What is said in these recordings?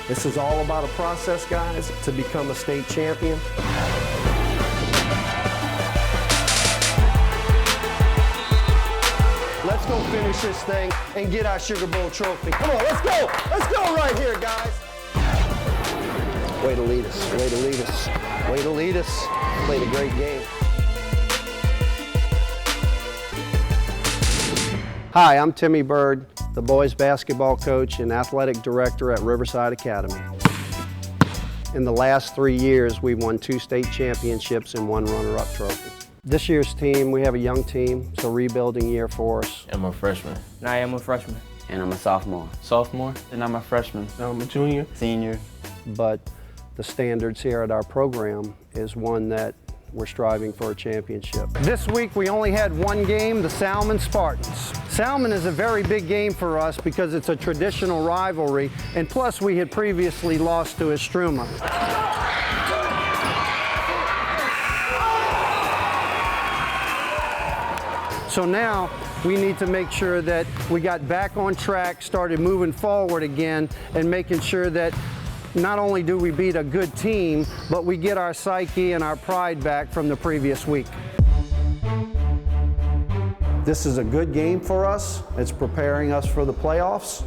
This is all about a process, guys, to become a state champion. Let's go finish this thing and get our Sugar Bowl trophy. Come on, let's go. Let's go right here, guys. Way to lead us, way to lead us, way to lead us. Played a great game. Hi, I'm Timmy Byrd, the boys basketball coach and athletic director at Riverside Academy. In the last 3 years, we've won 2 state championships and 1 runner-up trophy. This year's team, we have a young team. It's a rebuilding year for us. I'm a freshman. And I am a freshman. And I'm a sophomore. Sophomore. And I'm a freshman. Now I'm a junior. Senior. But the standards here at our program is one that we're striving for a championship. This week we only had 1 game, the Salmen Spartans. Salmen is a very big game for us because it's a traditional rivalry, and plus we had previously lost to Estruma. So now we need to make sure that we got back on track, started moving forward again, and making sure that not only do we beat a good team, but we get our psyche and our pride back from the previous week. This is a good game for us. It's preparing us for the playoffs.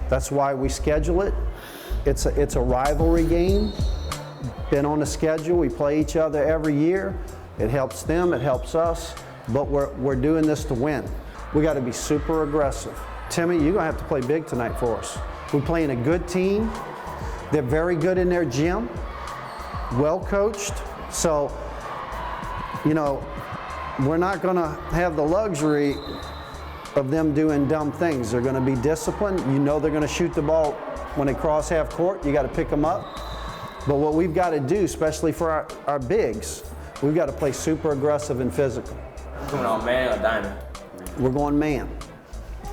That's why we schedule it. It's a rivalry game. Been on the schedule. We play each other every year. It helps them, it helps us, but we're doing this to win. We got to be super aggressive. Timmy, you're gonna have to play big tonight for us. We're playing a good team. They're very good in their gym, well coached. So, you know, we're not going to have the luxury of them doing dumb things. They're going to be disciplined. You know they're going to shoot the ball when they cross half court. You got to pick them up. But what we've got to do, especially for our bigs, we've got to play super aggressive and physical. Going on man or diamond? We're going man,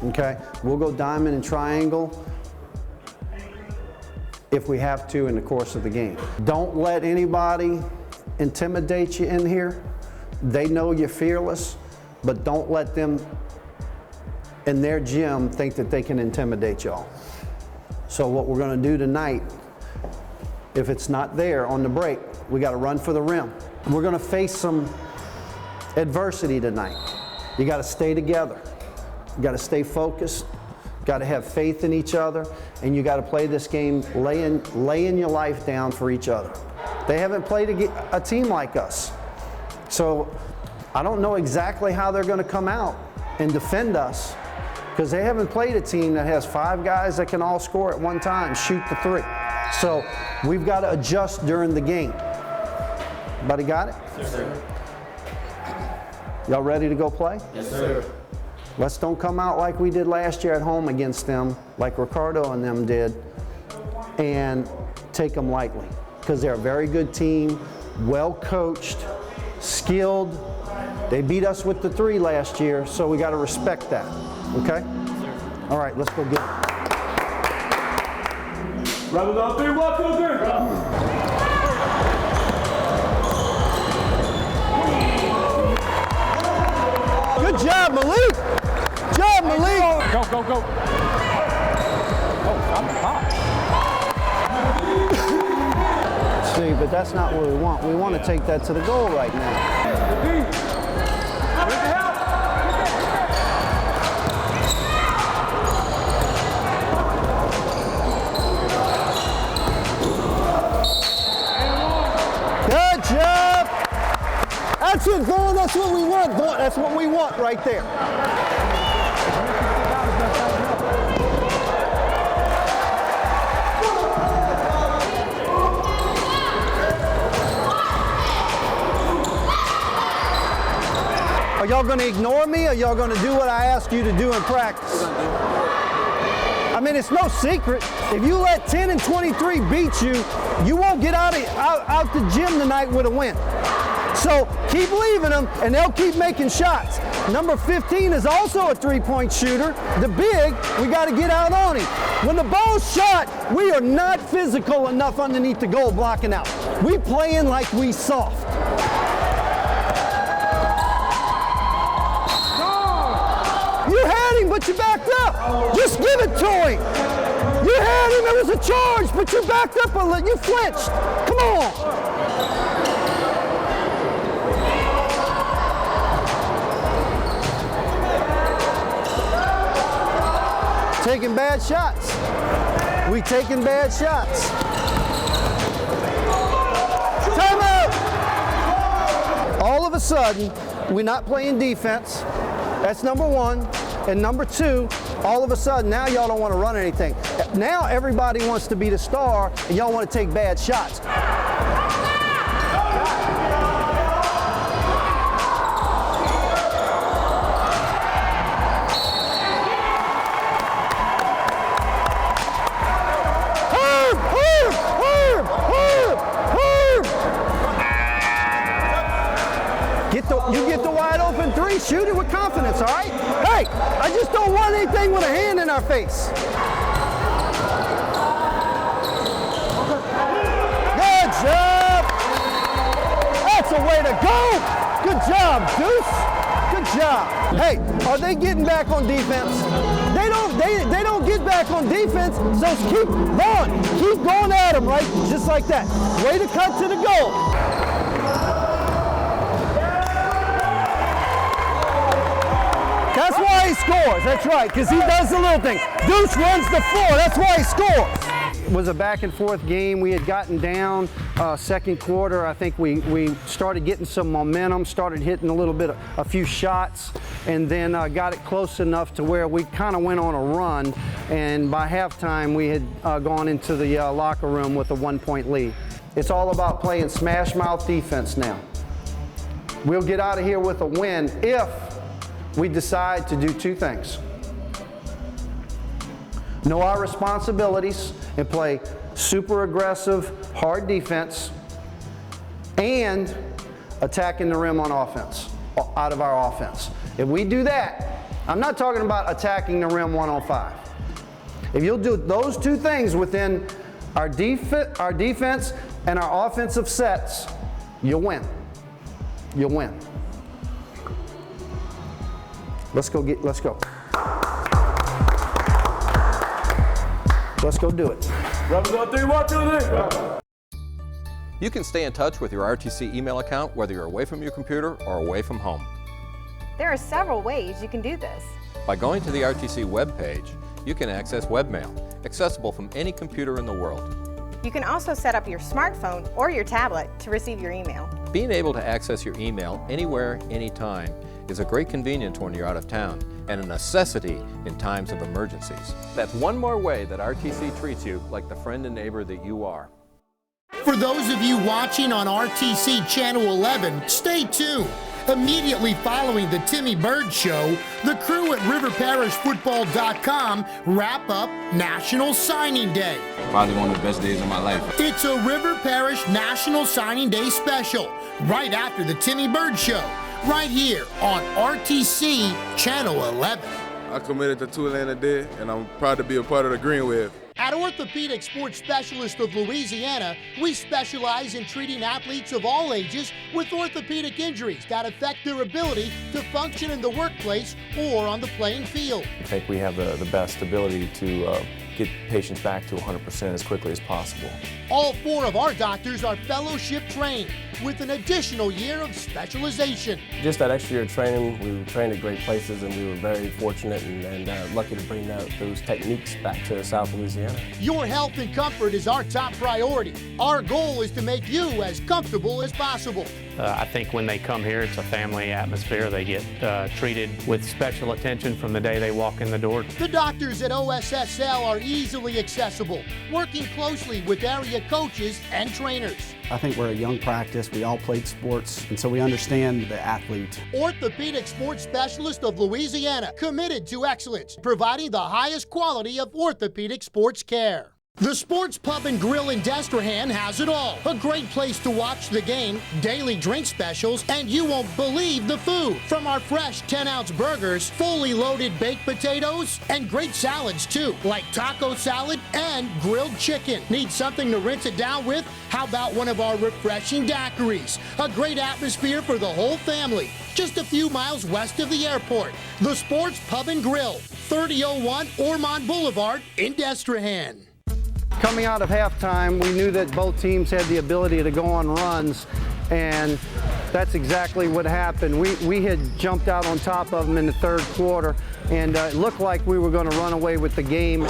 okay? We'll go diamond and triangle if we have to in the course of the game. Don't let anybody intimidate you in here. They know you're fearless, but don't let them in their gym think that they can intimidate y'all. So what we're gonna do tonight, if it's not there on the break, we gotta run for the rim. We're gonna face some adversity tonight. You gotta stay together. You gotta stay focused. Got to have faith in each other, and you got to play this game laying your life down for each other. They haven't played a team like us. So I don't know exactly how they're going to come out and defend us because they haven't played a team that has 5 guys that can all score at one time, shoot the 3. So we've got to adjust during the game. Everybody got it? Yes, sir. Y'all ready to go play? Yes, sir. Let's don't come out like we did last year at home against them, like Ricardo and them did, and take them lightly. Because they're a very good team, well coached, skilled. They beat us with the 3 last year, so we got to respect that, okay? All right, let's go get it. Rebels on 3, 1, 2, 3. Good job, Malik. Good job, Malik. Go, go, go. Oh, I'm hot. See, but that's not what we want. We want to take that to the goal right now. Good job. That's it, Vaughn. That's what we want, Vaughn. That's what we want right there. Are y'all going to ignore me, or are y'all going to do what I ask you to do in practice? I mean, it's no secret. If you let 10 and 23 beat you, you won't get out the gym tonight with a win. So keep leaving them, and they'll keep making shots. Number 15 is also a 3-point shooter. The big, we got to get out on him. When the ball's shot, we are not physical enough underneath the goal blocking out. We playing like we soft. You had him, but you backed up. Just give it to him. You had him, it was a charge, but you backed up a little, you flinched. Come on. Taking bad shots. We taking bad shots. Timeout! All of a sudden, we're not playing defense. That's number one. And number two, all of a sudden, now y'all don't want to run anything. Now everybody wants to be the star, and y'all want to take bad shots. You get the wide open three, shoot it with confidence, all right? Hey, I just don't want anything with a hand in our face. Good job. That's a way to go. Good job, Deuce. Good job. Hey, are they getting back on defense? They don't get back on defense, so keep going. Keep going at them, right? Just like that. Way to cut to the goal. That's why he scores. That's right, because he does the little thing. Deuce runs the floor. That's why he scores. It was a back and forth game. We had gotten down second quarter. I think we started getting some momentum, started hitting a few shots, and then got it close enough to where we kind of went on a run. And by halftime, we had gone into the locker room with a 1-point lead. It's all about playing smash mouth defense now. We'll get out of here with a win if we decide to do two things. Know our responsibilities and play super aggressive, hard defense, and attacking the rim on offense, out of our offense. If we do that, I'm not talking about attacking the rim 1-on-5. If you'll do those two things within our defense and our offensive sets, you'll win. You'll win. Let's go. Let's go do it. Rebels on 3, 1, 2, 3. You can stay in touch with your RTC email account whether you're away from your computer or away from home. There are several ways you can do this. By going to the RTC webpage, you can access webmail, accessible from any computer in the world. You can also set up your smartphone or your tablet to receive your email. Being able to access your email anywhere, anytime is a great convenience when you're out of town and a necessity in times of emergencies. That's one more way that RTC treats you like the friend and neighbor that you are. For those of you watching on RTC Channel 11, stay tuned. Immediately following the Timmy Byrd Show, the crew at riverparishfootball.com wrap up National Signing Day. Probably one of the best days of my life. It's a River Parish National Signing Day special, right after the Timmy Byrd Show, right here on RTC Channel 11. I committed to Tulane today, and I'm proud to be a part of the Green Wave. At Orthopedic Sports Specialist of Louisiana, we specialize in treating athletes of all ages with orthopedic injuries that affect their ability to function in the workplace or on the playing field. I think we have the best ability to get patients back to 100% as quickly as possible. All 4 of our doctors are fellowship trained with an additional year of specialization. Just that extra year of training, we were trained at great places, and we were very fortunate and lucky to bring those techniques back to South Louisiana. Your health and comfort is our top priority. Our goal is to make you as comfortable as possible. I think when they come here, it's a family atmosphere. They get treated with special attention from the day they walk in the door. The doctors at OSSL are easily accessible, working closely with area coaches and trainers. I think we're a young practice. We all played sports, and so we understand the athlete. Orthopedic Sports Specialist of Louisiana, committed to excellence, providing the highest quality of orthopedic sports care. The Sports Pub and Grill in Destrehan has it all. A great place to watch the game, daily drink specials, and you won't believe the food. From our fresh 10-ounce burgers, fully loaded baked potatoes, and great salads too, like taco salad and grilled chicken. Need something to rinse it down with? How about one of our refreshing daiquiris? A great atmosphere for the whole family. Just a few miles west of the airport. The Sports Pub and Grill, 3001 Ormond Boulevard in Destrehan. Coming out of halftime, we knew that both teams had the ability to go on runs, and that's exactly what happened. We had jumped out on top of them in the third quarter, and it looked like we were going to run away with the game. Good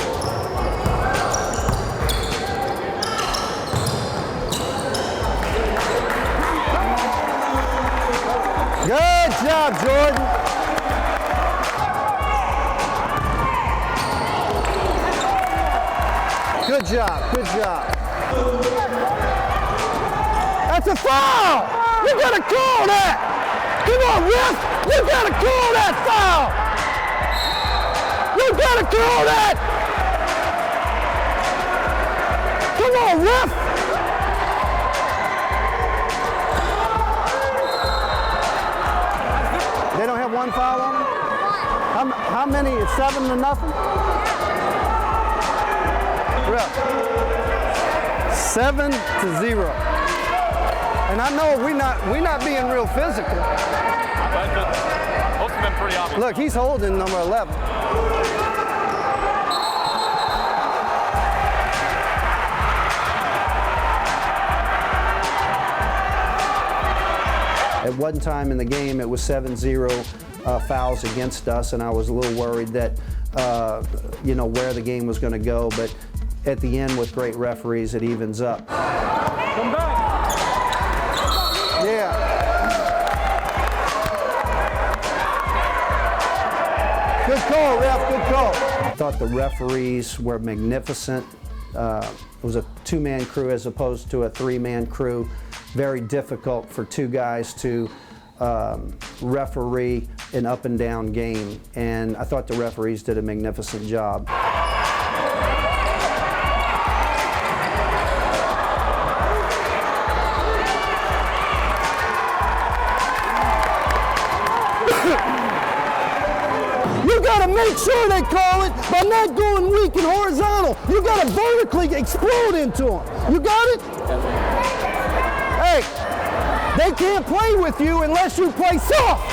job, Jordan. Good job, good job. That's a foul! You gotta call that! Come on, ref! You gotta call that foul! You gotta call that! Come on, ref! They don't have one foul on them? How many? It's 7-0? 7-0, and I know we're not being real physical. Both have been pretty obvious. Look, he's holding number 11. At one time in the game, it was 7-0 fouls against us, and I was a little worried that where the game was going to go, but at the end, with great referees, it evens up. Come back. Yeah. Good call, ref, good call. I thought the referees were magnificent. It was a two-man crew as opposed to a three-man crew. Very difficult for two guys to referee an up and down game, and I thought the referees did a magnificent job. You gotta make sure they call it by not going weak and horizontal. You gotta vertically explode into them. You got it? Hey, they can't play with you unless you play soft.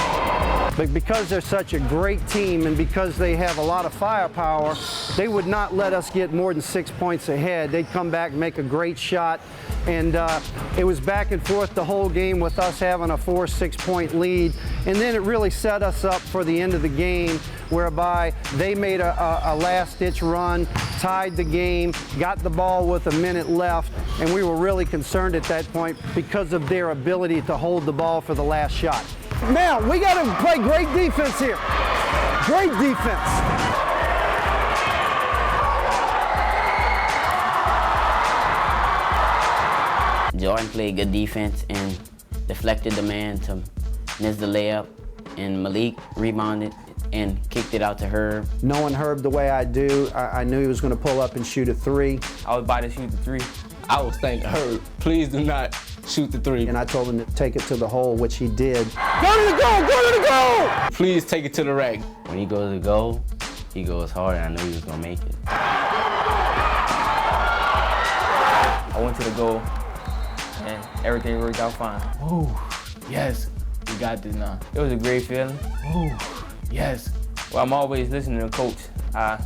But because they're such a great team and because they have a lot of firepower, they would not let us get more than 6 points ahead. They'd come back and make a great shot. And it was back and forth the whole game with us having a 4-6 point lead. And then it really set us up for the end of the game, whereby they made a last-ditch run, tied the game, got the ball with a minute left, and we were really concerned at that point because of their ability to hold the ball for the last shot. Now, we got to play great defense here. Great defense. Jordan played good defense and deflected the man to miss the layup, and Malik rebounded and kicked it out to Herb. Knowing Herb the way I do, I knew he was going to pull up and shoot a three. I was about to shoot the three. I was thinking, Herb, please do not shoot the three. And I told him to take it to the hole, which he did. Go to the goal, go to the goal! Please take it to the rack. When he goes to goal, he goes hard, and I knew he was going to make it. I went to the goal, and everything worked out fine. Oh, yes, we got this now. It was a great feeling. Oh, yes. Well, I'm always listening to Coach. I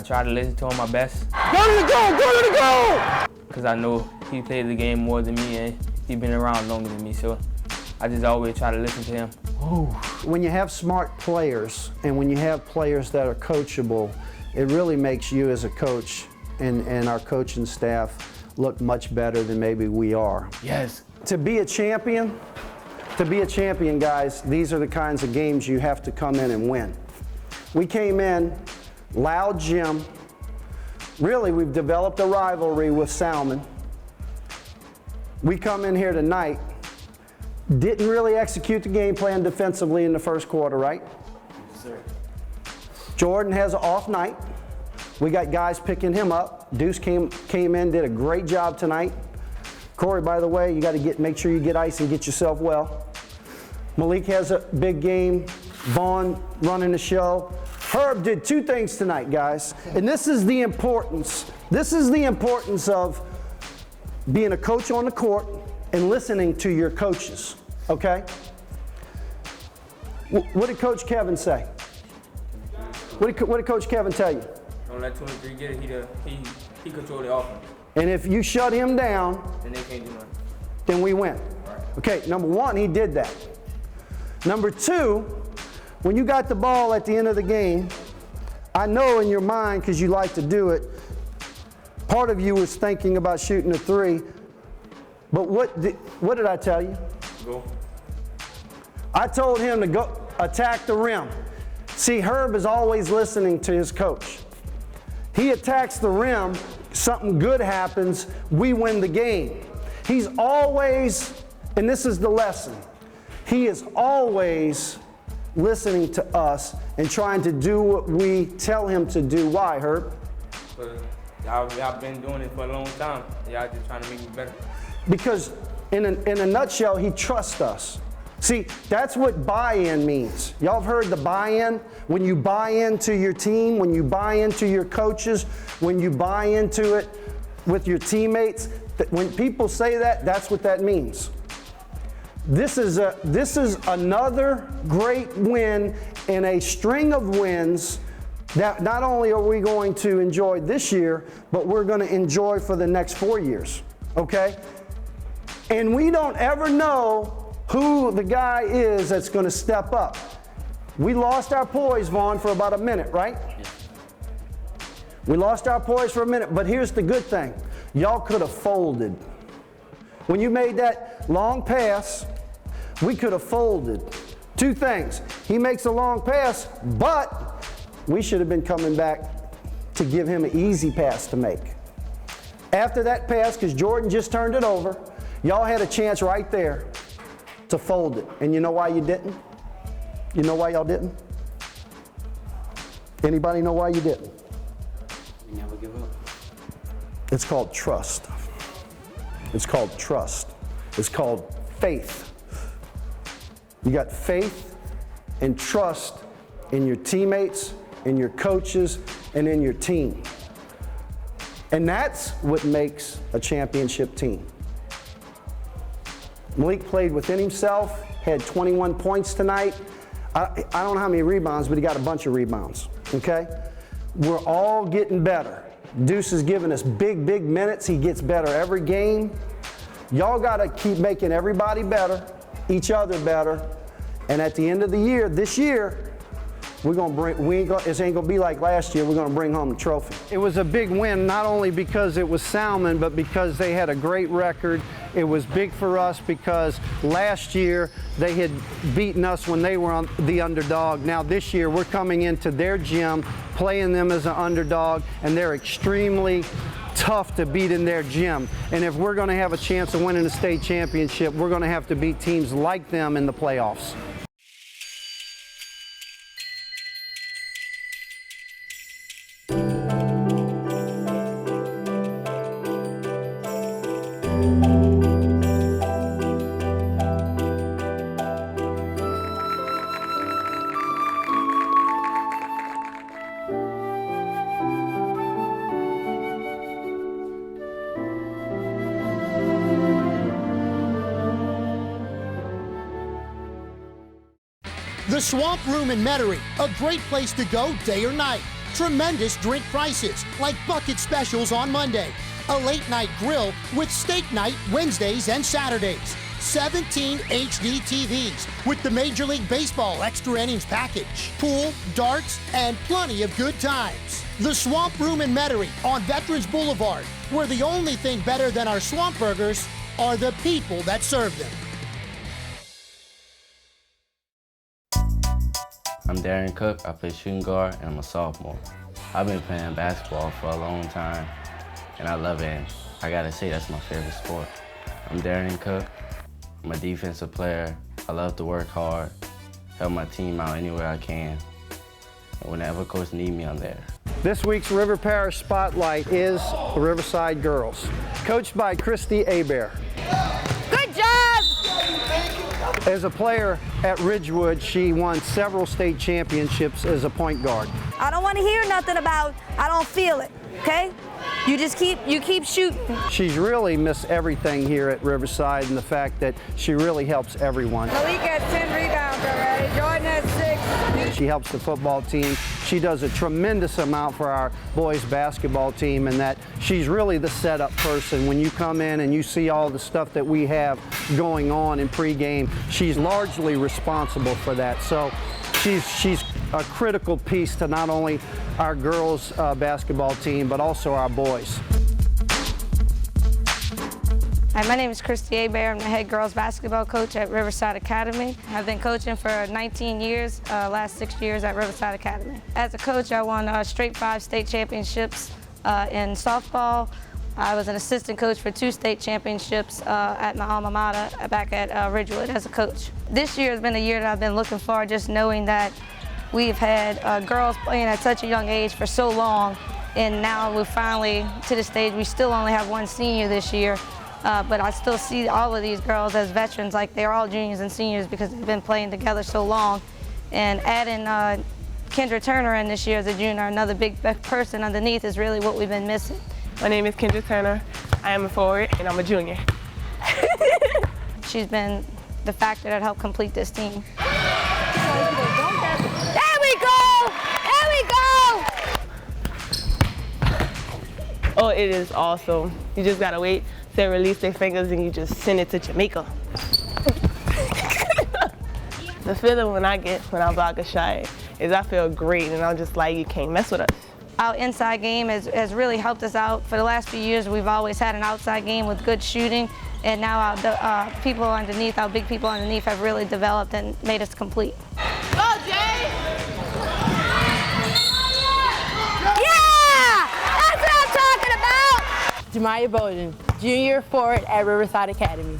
try to listen to him my best. Go to the goal, go to the goal! Because I know he played the game more than me, and he's been around longer than me, so I just always try to listen to him. Ooh. When you have smart players, and when you have players that are coachable, it really makes you as a coach and our coaching staff look much better than maybe we are. Yes. To be a champion, guys, these are the kinds of games you have to come in and win. We came in, loud gym. Really, we've developed a rivalry with Salmen. We come in here tonight, didn't really execute the game plan defensively in the first quarter, right? Yes, sir. Jordan has an off night. We got guys picking him up. Deuce came in, did a great job tonight. Corey, by the way, you got to make sure you get ice and get yourself well. Malik has a big game. Vaughn running the show. Herb did 2 things tonight, guys. And this is the importance. This is the importance of being a coach on the court and listening to your coaches, okay? What did Coach Kevin say? What did Coach Kevin tell you? Don't let 23 get it. He control the offense. And if you shut him down, then they can't do nothing. Then we win. Okay, number 1, he did that. Number 2, when you got the ball at the end of the game, I know in your mind, because you like to do it, part of you was thinking about shooting a 3. But what did I tell you? Go. I told him to go attack the rim. See, Herb is always listening to his coach. He attacks the rim, something good happens, we win the game. He's always, and this is the lesson, he is always listening to us and trying to do what we tell him to do. Why, Herb? Y'all been doing it for a long time. Y'all just trying to make me better. Because in a nutshell, he trusts us. See, that's what buy-in means. Y'all have heard the buy-in? When you buy into your team, when you buy into your coaches, when you buy into it with your teammates, when people say that, that's what that means. This is another great win in a string of wins that not only are we going to enjoy this year, but we're going to enjoy for the next 4 years, okay? And we don't ever know who the guy is that's going to step up. We lost our poise, Vaughn, for about a minute, right? Yeah. We lost our poise for a minute, but here's the good thing. Y'all could have folded. When you made that long pass, we could have folded. 2 things. He makes a long pass, but we should have been coming back to give him an easy pass to make. After that pass, because Jordan just turned it over, y'all had a chance right there to fold it. And you know why you didn't? You know why y'all didn't? Anybody know why you didn't? We never give up. It's called trust. It's called trust. It's called faith. You got faith and trust in your teammates, in your coaches, and in your team. And that's what makes a championship team. Malik played within himself, had 21 points tonight. I don't know how many rebounds, but he got a bunch of rebounds, okay? We're all getting better. Deuce is giving us big minutes. He gets better every game. Y'all got to keep making everybody better, each other better. And at the end of the year, this year, it ain't gonna be like last year. We're gonna bring home the trophy. It was a big win, not only because it was Salmen, but because they had a great record. It was big for us because last year they had beaten us when they were the underdog. Now this year we're coming into their gym, playing them as an underdog, and they're extremely tough to beat in their gym. And if we're gonna have a chance of winning the state championship, we're gonna have to beat teams like them in the playoffs. The Swamp Room in Metairie, a great place to go day or night. Tremendous drink prices, like bucket specials on Monday. A late night grill with steak night Wednesdays and Saturdays. 17 HD TVs with the Major League Baseball extra innings package. Pool, darts, and plenty of good times. The Swamp Room in Metairie on Veterans Boulevard, where the only thing better than our swamp burgers are the people that serve them. I'm Darren Cook, I play shooting guard, and I'm a sophomore. I've been playing basketball for a long time, and I love it, and I gotta say that's my favorite sport. I'm Darren Cook, I'm a defensive player. I love to work hard, help my team out anywhere I can, and whenever coach needs me, I'm there. This week's River Parish Spotlight is the Riverside Girls, coached by Christy Hebert. Good job! As a player at Ridgewood, she won several state championships as a point guard. I don't want to hear nothing about, I don't feel it, okay? You just keep shooting. She's really missed everything here at Riverside, and the fact that she really helps everyone. Malik has 10 rebounds already. Jordan has 6. She helps the football team. She does a tremendous amount for our boys basketball team, and that she's really the setup person. When you come in and you see all the stuff that we have going on in pregame, she's largely responsible for that. So she's a critical piece to not only our girls basketball team, but also our boys. Hi, my name is Christy Hebert. I'm the head girls basketball coach at Riverside Academy. I've been coaching for 19 years, last 6 years at Riverside Academy. As a coach, I won straight 5 state championships in softball. I was an assistant coach for 2 state championships at my alma mater back at Ridgewood as a coach. This year has been a year that I've been looking for, just knowing that we've had girls playing at such a young age for so long, and now we're finally to the stage. We still only have 1 senior this year. But I still see all of these girls as veterans, like they're all juniors and seniors because they've been playing together so long. And adding Kendra Turner in this year as a junior, another big person underneath, is really what we've been missing. My name is Kendra Turner. I am a forward and I'm a junior. She's been the factor that helped complete this team. There we go! There we go! Oh, it is awesome. You just gotta wait. They release their fingers and you just send it to Jamaica. The feeling when I get when I block a shot is I feel great, and I'm just like, you can't mess with us. Our inside game has really helped us out. For the last few years, we've always had an outside game with good shooting, and now our people underneath, our big people underneath, have really developed and made us complete. Go, Jay! Yeah! That's what I'm talking about! Jemiah Bowden, junior forward at Riverside Academy.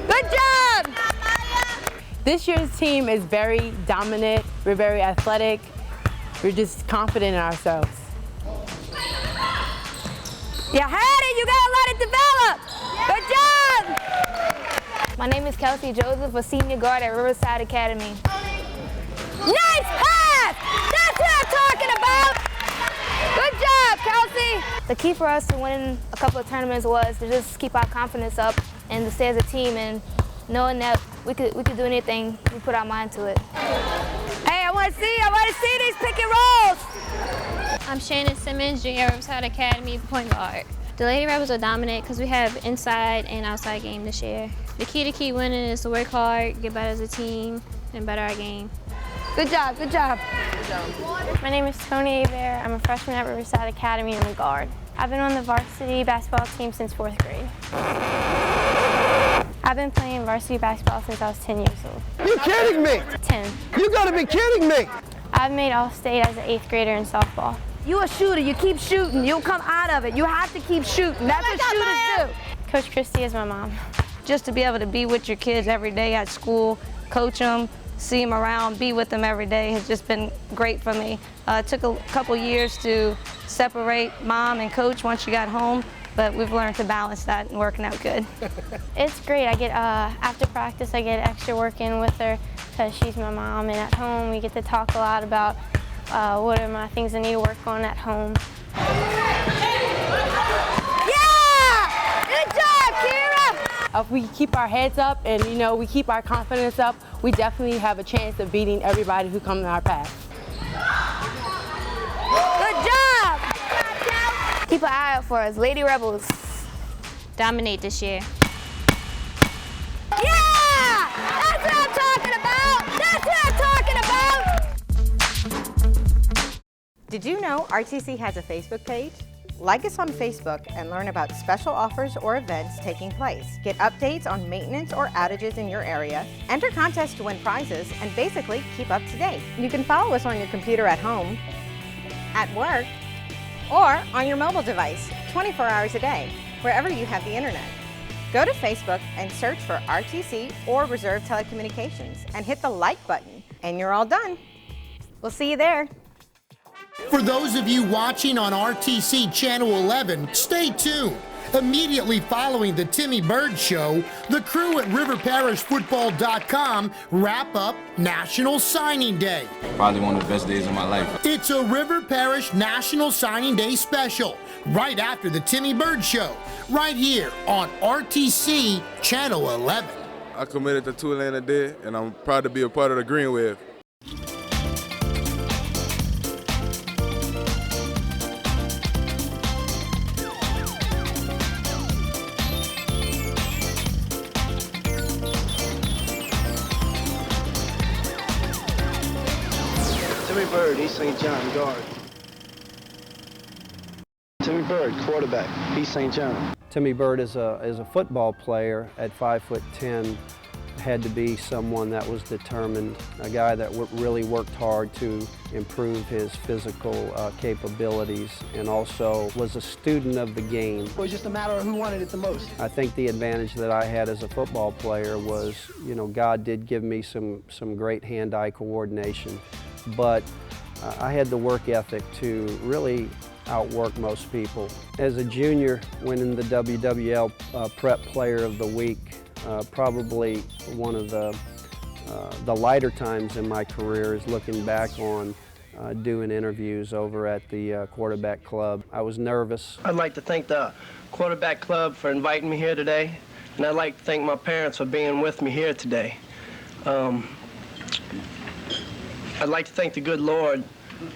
Good job! This year's team is very dominant. We're very athletic. We're just confident in ourselves. You had it, you gotta let it develop. Good job! My name is Kelsey Joseph, a senior guard at Riverside Academy. Nice pass! That's what I'm talking about! Good job, Kelsey! The key for us to winning a couple of tournaments was to just keep our confidence up and to stay as a team, and knowing that we could do anything we put our mind to it. Hey, I want to see these pick and rolls! I'm Shannon Simmons, junior at Riverside Academy, point guard. The Lady Rebels are dominant because we have inside and outside game this year. The key to keep winning is to work hard, get better as a team, and better our game. Good job, good job. My name is Toni Hebert. I'm a freshman at Riverside Academy and a guard. I've been on the varsity basketball team since 4th grade. I've been playing varsity basketball since I was 10 years old. You kidding me? 10. You gotta be kidding me! I've made All-State as an 8th grader in softball. You a shooter, you keep shooting, you'll come out of it. You have to keep shooting, that's what shooters do. Coach Christy is my mom. Just to be able to be with your kids every day at school, coach them, see them around, be with them every day has just been great for me. It took a couple years to separate mom and coach once you got home, but we've learned to balance that and working out good. It's great. I get, after practice, I get extra work in with her because she's my mom, and at home we get to talk a lot about what are my things I need to work on at home. Yeah! Good job, Kira! If we keep our heads up and, we keep our confidence up, we definitely have a chance of beating everybody who comes in our path. Good job! Keep an eye out for us, Lady Rebels. Dominate this year. Yeah! That's what I'm talking about! That's what I'm talking about! Did you know RTC has a Facebook page? Like us on Facebook and learn about special offers or events taking place. Get updates on maintenance or outages in your area, enter contests to win prizes, and basically keep up to date. You can follow us on your computer at home, at work, or on your mobile device 24 hours a day, wherever you have the internet. Go to Facebook and search for RTC or Reserve Telecommunications and hit the like button, and you're all done. We'll see you there. For those of you watching on RTC Channel 11, stay tuned. Immediately following the Timmy Byrd Show, the crew at riverparishfootball.com wrap up National Signing Day. Probably one of the best days of my life. It's a River Parish National Signing Day special, right after the Timmy Byrd Show, right here on RTC Channel 11. I committed to Tulane today, and I'm proud to be a part of the Green Wave. Timmy Byrd, East St. John, guard. Timmy Byrd, quarterback, East St. John. Timmy Byrd is a football player at 5'10", had to be someone that was determined, a guy that really worked hard to improve his physical capabilities, and also was a student of the game. It was just a matter of who wanted it the most. I think the advantage that I had as a football player was, you know, God did give me some great hand-eye coordination, but I had the work ethic to really outwork most people. As a junior, winning the WWL Prep Player of the Week, probably one of the lighter times in my career is looking back on doing interviews over at the quarterback club. I was nervous. I'd like to thank the quarterback club for inviting me here today, and I'd like to thank my parents for being with me here today. I'd like to thank the good Lord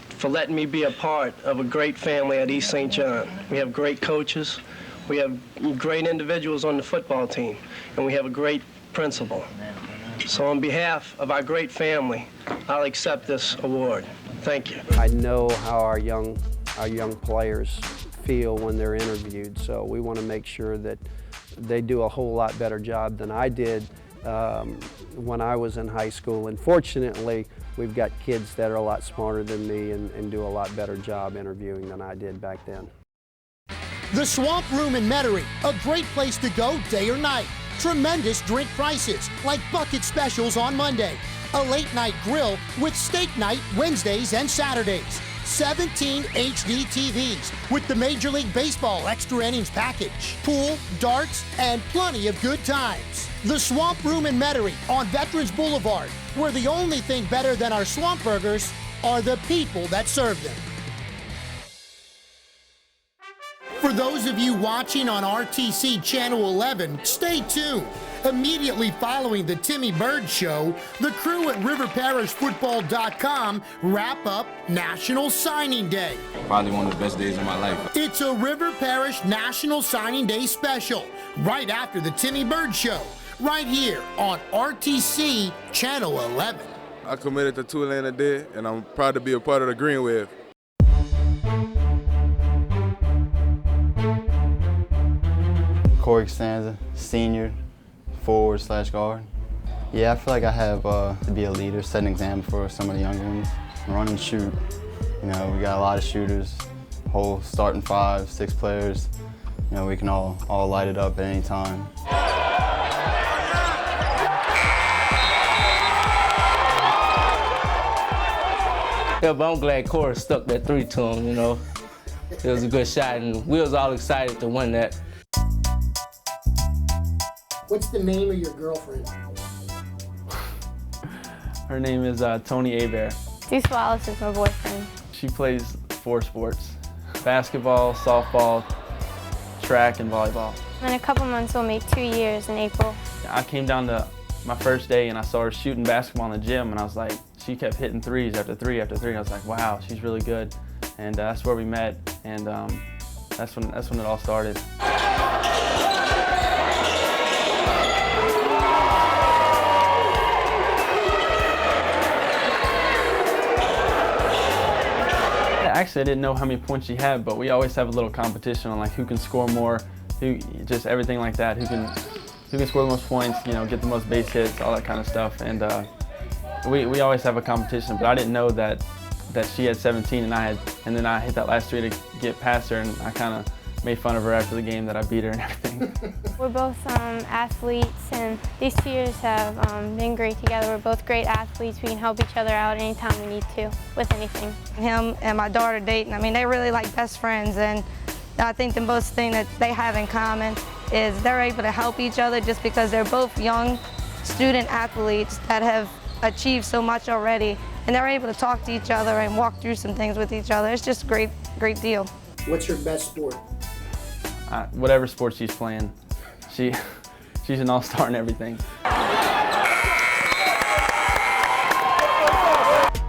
for letting me be a part of a great family at East St. John. We have great coaches, we have great individuals on the football team, and we have a great principal. So on behalf of our great family, I'll accept this award. Thank you. I know how our young players feel when they're interviewed, so we want to make sure that they do a whole lot better job than I did when I was in high school. And fortunately, we've got kids that are a lot smarter than me and do a lot better job interviewing than I did back then. The Swamp Room in Metairie, a great place to go day or night. Tremendous drink prices, like bucket specials on Monday. A late night grill with steak night Wednesdays and Saturdays. 17 HD TVs with the Major League Baseball extra innings package. Pool, darts, and plenty of good times. The Swamp Room in Metairie on Veterans Boulevard, where the only thing better than our swamp burgers are the people that serve them. For those of you watching on RTC Channel 11, stay tuned. Immediately following the Timmy Byrd Show, the crew at riverparishfootball.com wrap up National Signing Day. Probably one of the best days of my life. It's a River Parish National Signing Day special, right after the Timmy Byrd Show, right here on RTC Channel 11. I committed to Tulane today, and I'm proud to be a part of the Green Wave. Corey Costanza, senior, forward/guard. Yeah, I feel like I have to be a leader, set an example for some of the younger ones. Run and shoot. You know, we got a lot of shooters, whole starting 5, 6 players. You know, we can all light it up at any time. Yeah, but I'm glad Corey stuck that 3 to him, you know. It was a good shot, and we was all excited to win that. What's the name of your girlfriend? Her name is Toni Hebert. Deuce Wallace is my boyfriend. She plays 4 sports: basketball, softball, track, and volleyball. In a couple months, we'll make 2 years in April. I came down to my first day and I saw her shooting basketball in the gym, and I was like, she kept hitting 3s after 3 after 3. I was like, wow, she's really good. And that's where we met, and that's when it all started. Actually, I didn't know how many points she had, but we always have a little competition on like who can score more, just everything like that. Who can score the most points, you know, get the most base hits, all that kind of stuff. And we always have a competition, but I didn't know that she had 17 and then I hit that last 3 to get past her, and I kind of made fun of her after the game that I beat her and everything. We're both athletes, and these 2 years have been great together. We're both great athletes. We can help each other out anytime we need to with anything. Him and my daughter dating, I mean, they really like best friends, and I think the most thing that they have in common is they're able to help each other just because they're both young student athletes that have achieved so much already, and they're able to talk to each other and walk through some things with each other. It's just a great deal. What's your best sport? Whatever sport she's playing, she's an all-star in everything.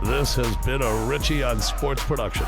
This has been a Richie on Sports production.